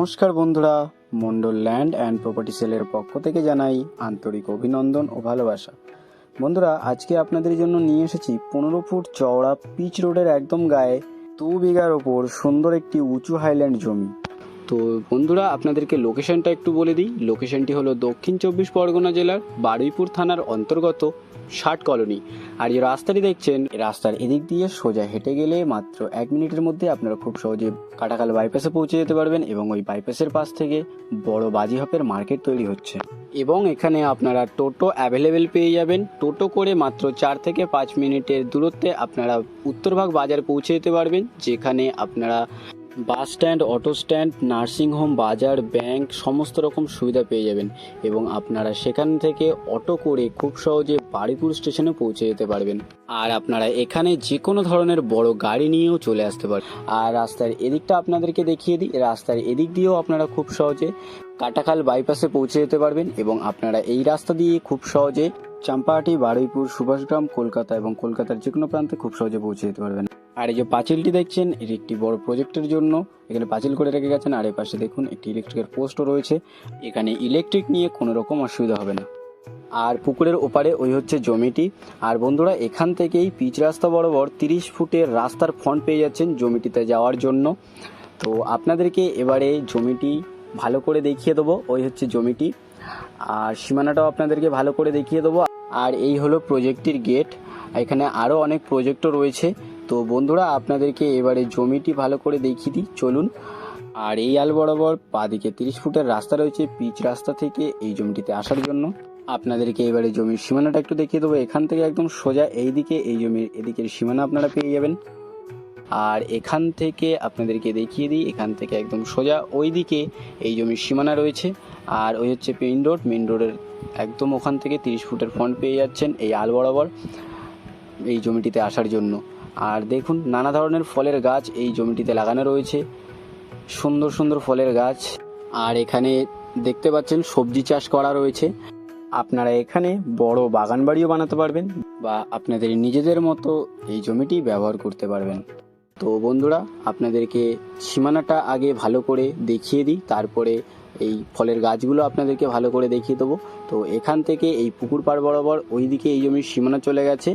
নমস্কার বন্ধুরা, Mondal land and property সেলের পক্ষ থেকে জানাই আন্তরিক অভিনন্দন ও ভালোবাসা। বন্ধুরা, আজকে আপনাদের জন্য নিয়ে এসেছি 15 ফুট চওড়া পিচ রোডের একদম গায়ে 2 বিঘার ওপর সুন্দর একটি উঁচু হাইল্যান্ড জমি। তো বন্ধুরা, আপনাদেরকে লোকেশনটা একটু বলে দিই। লোকেশনটি হলো দক্ষিণ 24 পরগনা জেলার বারুইপুর থানার অন্তর্গত 60 কলোনি। আর যে রাস্তাটি দেখছেন, রাস্তার এদিক দিয়ে সোজা হেঁটে গেলে মাত্র 1 মিনিটের মধ্যে আপনারা খুব সহজে কাটাখাল বাইপাসে পৌঁছে যেতে পারবেন। এবং ওই বাইপাসের পাশ থেকে বড় বাজিহপের মার্কেট তৈরি হচ্ছে এবং এখানে আপনারা টোটো অ্যাভেলেবেল পেয়ে যাবেন। টোটো করে মাত্র 4 থেকে 5 মিনিটের দূরত্বে আপনারা উত্তরভাগ বাজার পৌঁছে যেতে পারবেন, যেখানে আপনারা bus stand, auto stand, nursing home, বাজার, ব্যাংক সমস্ত রকম সুবিধা পেয়ে যাবেন। এবং আপনারা সেখান থেকে অটো করে খুব সহজে বারুইপুর স্টেশনে পৌঁছে যেতে পারবেন। আর আপনারা এখানে যে কোনো ধরনের বড় গাড়ি নিয়েও চলে আসতে পারেন। আর রাস্তার এদিকটা আপনাদেরকে দেখিয়ে দিই। রাস্তার এদিক দিয়েও আপনারা খুব সহজে কাটাখাল বাইপাসে পৌঁছে যেতে পারবেন এবং আপনারা এই রাস্তা দিয়ে খুব সহজে চাম্পাহাটি, বারুইপুর, সুভাষগ্রাম, কলকাতা এবং কলকাতার যে কোনো প্রান্তে খুব সহজে পৌঁছে যেতে পারবেন। আর এই যে পাঁচিলটি দেখছেন, এর একটি বড় প্রজেক্টের জন্য এখানে পাঁচিল করে রেখে গেছেন। আর এই পাশে দেখুন একটি ইলেকট্রিকের পোস্টও রয়েছে। এখানে ইলেকট্রিক নিয়ে কোনো রকম অসুবিধা হবে না। আর পুকুরের ওপারে ওই হচ্ছে জমিটি। আর বন্ধুরা, এখান থেকেই পিচ রাস্তা বরাবর 30 ফুটের রাস্তার ফ্রন্ট পেয়ে যাচ্ছেন জমিটিতে যাওয়ার জন্য। তো আপনাদেরকে এবারে জমিটি ভালো করে দেখিয়ে দেবো। ওই হচ্ছে জমিটি, আর সীমানাটাও আপনাদেরকে ভালো করে দেখিয়ে দেবো। আর এই হলো প্রজেক্টটির গেট। এখানে আরও অনেক প্রজেক্টও রয়েছে। তো বন্ধুরা, আপনাদেরকে এবারে জমিটি ভালো করে দেখিয়ে দিই, চলুন। আর এই আল বরাবর বাঁদিকে 30 ফুটের রাস্তা রয়েছে পিচ রাস্তা থেকে এই জমিটিতে আসার জন্য। আপনাদেরকে এবারে জমির সীমানাটা একটু দেখিয়ে দেবো। এখান থেকে একদম সোজা এই দিকে এই জমির এদিকের সীমানা আপনারা পেয়ে যাবেন। আর এখান থেকে আপনাদেরকে দেখিয়ে দিই, এখান থেকে একদম সোজা ওই দিকে এই জমির সীমানা রয়েছে। আর ওই হচ্ছে মেইন রোড। মেইন রোডের একদম ওখান থেকে 30 ফুটের ফ্রন্ট পেয়ে যাচ্ছেন এই আল বরাবর এই জমিটিতে আসার জন্য। আর দেখুন, নানা ধরনের ফলের গাছ এই জমিটিতে লাগানো রয়েছে, সুন্দর সুন্দর ফলের গাছ। আর এখানে দেখতে পাচ্ছেন সবজি চাষ করা রয়েছে। আপনারা এখানে বড় বাগান বাড়িও বানাতে পারবেন বা আপনাদের নিজেদের মতো এই জমিটি ব্যবহার করতে পারবেন। তো বন্ধুরা, আপনাদেরকে সীমানাটা আগে ভালো করে দেখিয়ে দিই, তারপরে এই ফলের গাছগুলো আপনাদেরকে ভালো করে দেখিয়ে দেবো। তো এখান থেকে এই পুকুর পাড় বরাবর ওই দিকে এই জমির সীমানা চলে গেছে।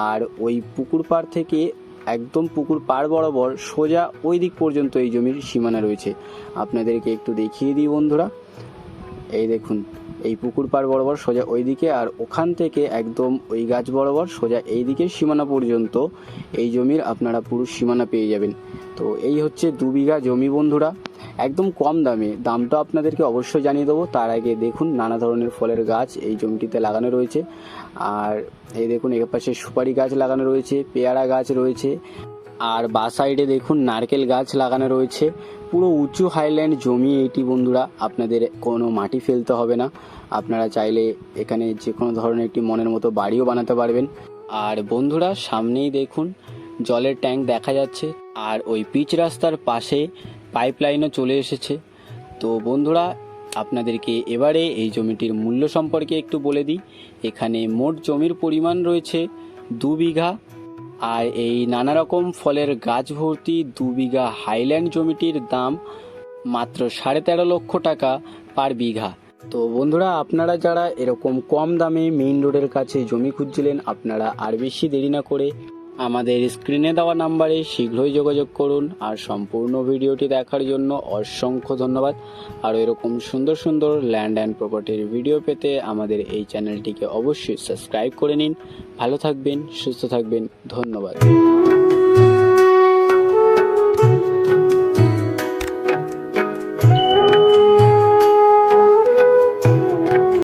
আর ওই পুকুর পাড় থেকে একদম পুকুর পাড় বরাবর সোজা ওই দিক পর্যন্ত এই জমির সীমানা রয়েছে। আপনাদেরকে একটু দেখিয়ে দিই বন্ধুরা। এই দেখুন, এই পুকুর পাড় বরাবর সোজা ওই দিকে, আর ওখান থেকে একদম ওই গাছ বরাবর সোজা এই দিকের সীমানা পর্যন্ত এই জমির আপনারা পুরো সীমানা পেয়ে যাবেন। তো এই হচ্ছে 2 বিঘা জমি বন্ধুরা, একদম কম দামে। দামটা আপনাদেরকে অবশ্যই জানিয়ে দেবো। তার আগে দেখুন, নানা ধরনের ফলের গাছ এই জমিটিতে লাগানো রয়েছে। আর এই দেখুন, এর পাশে সুপারি গাছ লাগানো রয়েছে, পেয়ারা গাছ রয়েছে। আর বা সাইডে দেখুন নারকেল গাছ লাগানো রয়েছে। পুরো উঁচু হাইল্যান্ড জমি এইটি বন্ধুরা, আপনাদের কোনো মাটি ফেলতে হবে না। আপনারা চাইলে এখানে যে কোনো ধরনের একটি মনের মতো বাড়িও বানাতে পারবেন। আর বন্ধুরা, সামনেই দেখুন জলের ট্যাঙ্ক দেখা যাচ্ছে। আর ওই পিচ রাস্তার পাশে পাইপলাইনও চলে এসেছে। তো বন্ধুরা, আপনাদেরকে এবারে এই জমিটির মূল্য সম্পর্কে একটু বলে দিই। এখানে মোট জমির পরিমাণ রয়েছে 2 বিঘা। আর এই নানা রকম ফলের গাছ ভর্তি 2 বিঘা হাইল্যান্ড জমিটির দাম মাত্র 13.5 লক্ষ টাকা পার বিঘা। তো বন্ধুরা, আপনারা যারা এরকম কম দামে মেইন রোডের কাছে জমি খুঁজছিলেন, আপনারা আর বেশি দেরি না করে আমাদের স্ক্রিনে দেওয়া নাম্বারে শীঘ্রই যোগাযোগ করুন। আর সম্পূর্ণ ভিডিওটি দেখার জন্য অসংখ্য ধন্যবাদ। আর এরকম সুন্দর সুন্দর ল্যান্ড অ্যান্ড প্রপার্টির ভিডিও পেতে আমাদের এই চ্যানেলটিকে অবশ্যই সাবস্ক্রাইব করে নিন। ভালো থাকবেন, সুস্থ থাকবেন, ধন্যবাদ।